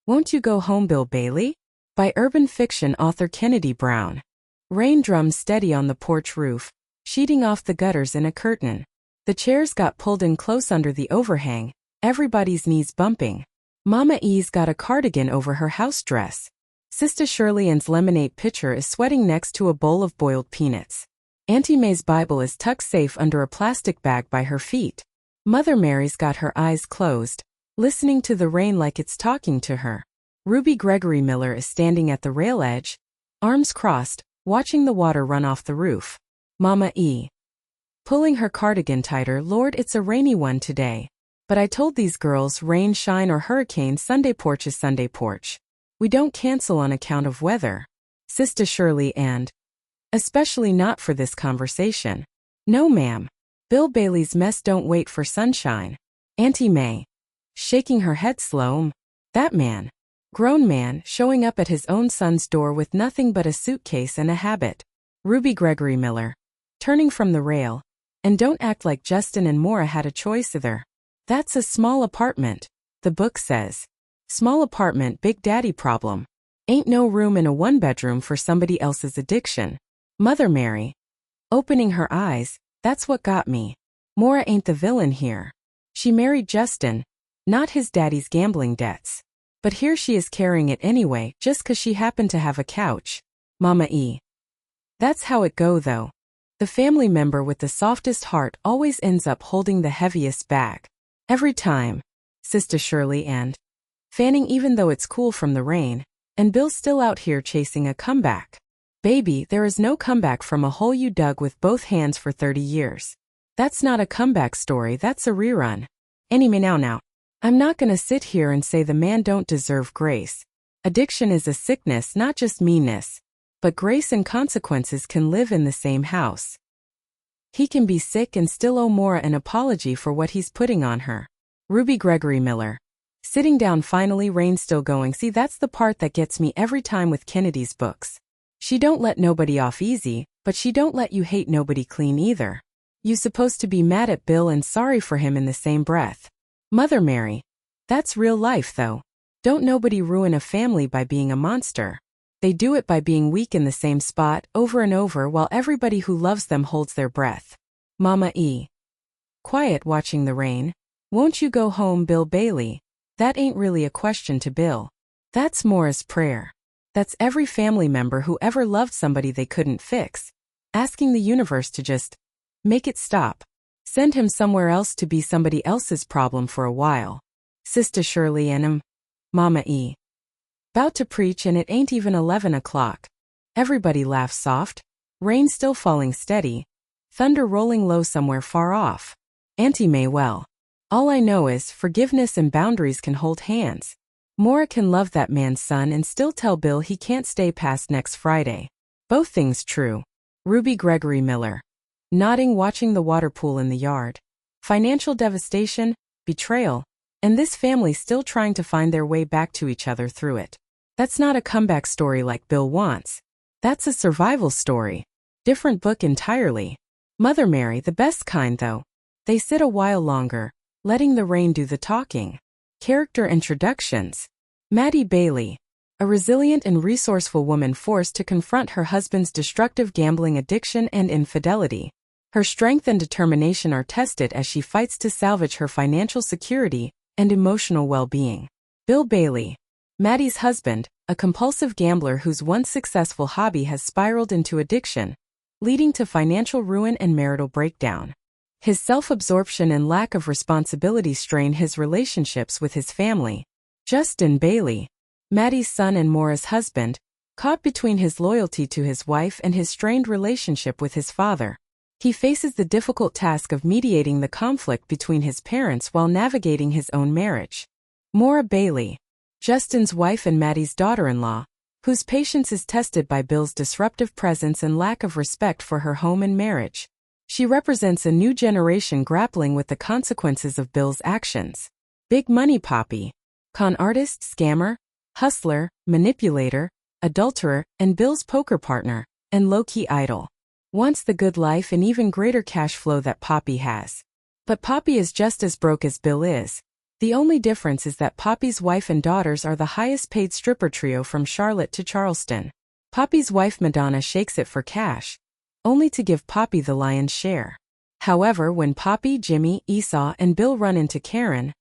Won't You Go Home, Bill Bailey? By urban fiction author Kennedy Brown. Rain drums steady on the porch roof, sheeting off the gutters in a curtain. The chairs got pulled in close under the overhang, everybody's knees bumping. Mama E's got a cardigan over her house dress. Sister Shirley Ann's lemonade pitcher is sweating next to a bowl of boiled peanuts. Auntie May's Bible is tucked safe under a plastic bag by her feet. Mother Mary's got her eyes closed, listening to the rain like it's talking to her. Ruby Gregory Miller is standing at the rail edge, arms crossed, watching the water run off the roof. Mama E. pulling her cardigan tighter. Lord, it's a rainy one today. But I told these girls, rain, shine, or hurricane, Sunday porch is Sunday porch. We don't cancel on account of weather. Sister Shirley and especially not for this conversation. No, ma'am. Bill Bailey's mess don't wait for sunshine. Auntie May, shaking her head slow. That man. Grown man, showing up at his own son's door with nothing but a suitcase and a habit. Ruby Gregory Miller, turning from the rail. And don't act like Justin and Maura had a choice either. That's a small apartment, the book says. Small apartment, big daddy problem. Ain't no room in a one-bedroom for somebody else's addiction. Mother Mary, opening her eyes, that's what got me. Maura ain't the villain here. She married Justin, not his daddy's gambling debts. But here she is carrying it anyway, just 'cause she happened to have a couch. Mama E. That's how it go though. The family member with the softest heart always ends up holding the heaviest bag. Every time. Sister Shirley and fanning even though it's cool from the rain, and Bill's still out here chasing a comeback. Baby, there is no comeback from a hole you dug with both hands for 30 years. That's not a comeback story, that's a rerun. Anyway, now. I'm not gonna sit here and say the man don't deserve grace. Addiction is a sickness, not just meanness. But grace and consequences can live in the same house. He can be sick and still owe Maura an apology for what he's putting on her. Ruby Gregory Miller. Sitting down finally, rain still going. See, that's the part that gets me every time with Kennedy's books. She don't let nobody off easy, but she don't let you hate nobody clean either. You supposed to be mad at Bill and sorry for him in the same breath. Mother Mary. That's real life though. Don't nobody ruin a family by being a monster. They do it by being weak in the same spot over and over while everybody who loves them holds their breath. Mama E. quiet watching the rain. Won't you go home, Bill Bailey? That ain't really a question to Bill. That's Maura's prayer. That's every family member who ever loved somebody they couldn't fix, asking the universe to just make it stop. Send him somewhere else to be somebody else's problem for a while. Sister Shirley and Mama E. about to preach and it ain't even 11 o'clock. Everybody laughs soft. Rain still falling steady. Thunder rolling low somewhere far off. Auntie May, well, all I know is forgiveness and boundaries can hold hands. Maura can love that man's son and still tell Bill he can't stay past next Friday. Both things true. Ruby Gregory Miller. Nodding, watching the water pool in the yard. Financial devastation, betrayal, and this family still trying to find their way back to each other through it. That's not a comeback story like Bill wants. That's a survival story. Different book entirely. Mother Mary, the best kind though. They sit a while longer, letting the rain do the talking. Character introductions. Maddie Bailey. A resilient and resourceful woman forced to confront her husband's destructive gambling addiction and infidelity. Her strength and determination are tested as she fights to salvage her financial security and emotional well-being. Bill Bailey. Maddie's husband, a compulsive gambler whose once successful hobby has spiraled into addiction, leading to financial ruin and marital breakdown. His self-absorption and lack of responsibility strain his relationships with his family. Justin Bailey. Maddie's son and Maura's husband, caught between his loyalty to his wife and his strained relationship with his father. He faces the difficult task of mediating the conflict between his parents while navigating his own marriage. Maura Bailey. Justin's wife and Maddie's daughter-in-law, whose patience is tested by Bill's disruptive presence and lack of respect for her home and marriage. She represents a new generation grappling with the consequences of Bill's actions. Big money Poppy. Con artist, scammer, hustler, manipulator, adulterer, and Bill's poker partner, and low-key idol. Wants the good life and even greater cash flow that Poppy has. But Poppy is just as broke as Bill is. The only difference is that Poppy's wife and daughters are the highest paid stripper trio from Charlotte to Charleston. Poppy's wife Madonna shakes it for cash, only to give Poppy the lion's share. However, when Poppy, Jimmy, Esau, and Bill run into Karen,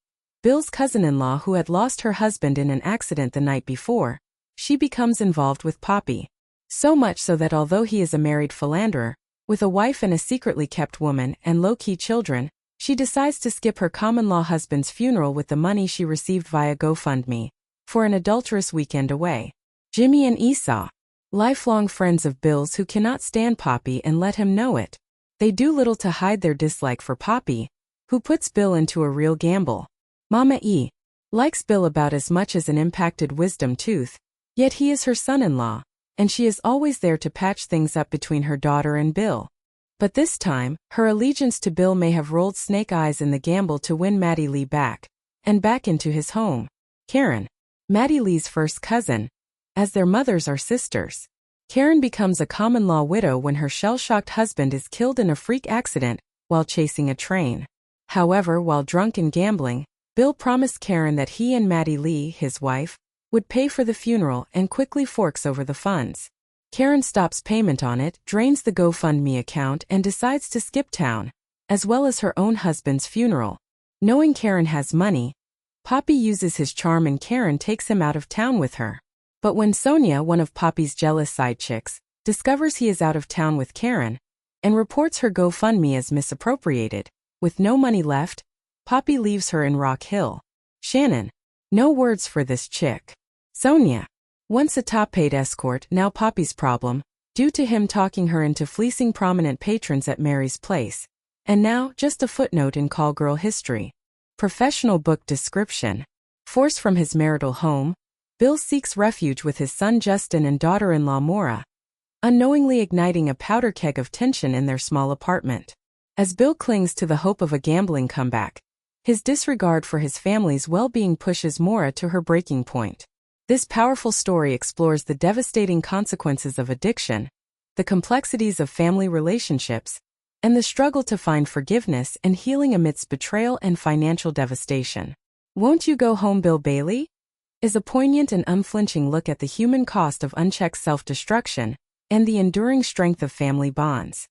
Bill's cousin-in-law who had lost her husband in an accident the night before, she becomes involved with Poppy. So much so that although he is a married philanderer, with a wife and a secretly kept woman and low-key children, she decides to skip her common-law husband's funeral with the money she received via GoFundMe for an adulterous weekend away. Jimmy and Esau, lifelong friends of Bill's who cannot stand Poppy and let him know it. They do little to hide their dislike for Poppy, who puts Bill into a real gamble. Mama E likes Bill about as much as an impacted wisdom tooth, yet he is her son-in-law, and she is always there to patch things up between her daughter and Bill. But this time, her allegiance to Bill may have rolled snake eyes in the gamble to win Maddie Lee back, and back into his home. Karen, Maddie Lee's first cousin, as their mothers are sisters. Karen becomes a common-law widow when her shell-shocked husband is killed in a freak accident while chasing a train. However, while drunk and gambling, Bill promised Karen that he and Maddie Lee, his wife, would pay for the funeral and quickly forks over the funds. Karen stops payment on it, drains the GoFundMe account, and decides to skip town, as well as her own husband's funeral. Knowing Karen has money, Poppy uses his charm and Karen takes him out of town with her. But when Sonia, one of Poppy's jealous side chicks, discovers he is out of town with Karen, and reports her GoFundMe as misappropriated, with no money left, Poppy leaves her in Rock Hill. Shannon, no words for this chick. Sonia, once a top-paid escort, now Poppy's problem, due to him talking her into fleecing prominent patrons at Mary's place. And now, just a footnote in call girl history. Professional book description. Forced from his marital home, Bill seeks refuge with his son Justin and daughter-in-law Maura, unknowingly igniting a powder keg of tension in their small apartment. As Bill clings to the hope of a gambling comeback, his disregard for his family's well-being pushes Maura to her breaking point. This powerful story explores the devastating consequences of addiction, the complexities of family relationships, and the struggle to find forgiveness and healing amidst betrayal and financial devastation. Won't You Go Home, Bill Bailey? Is a poignant and unflinching look at the human cost of unchecked self-destruction and the enduring strength of family bonds.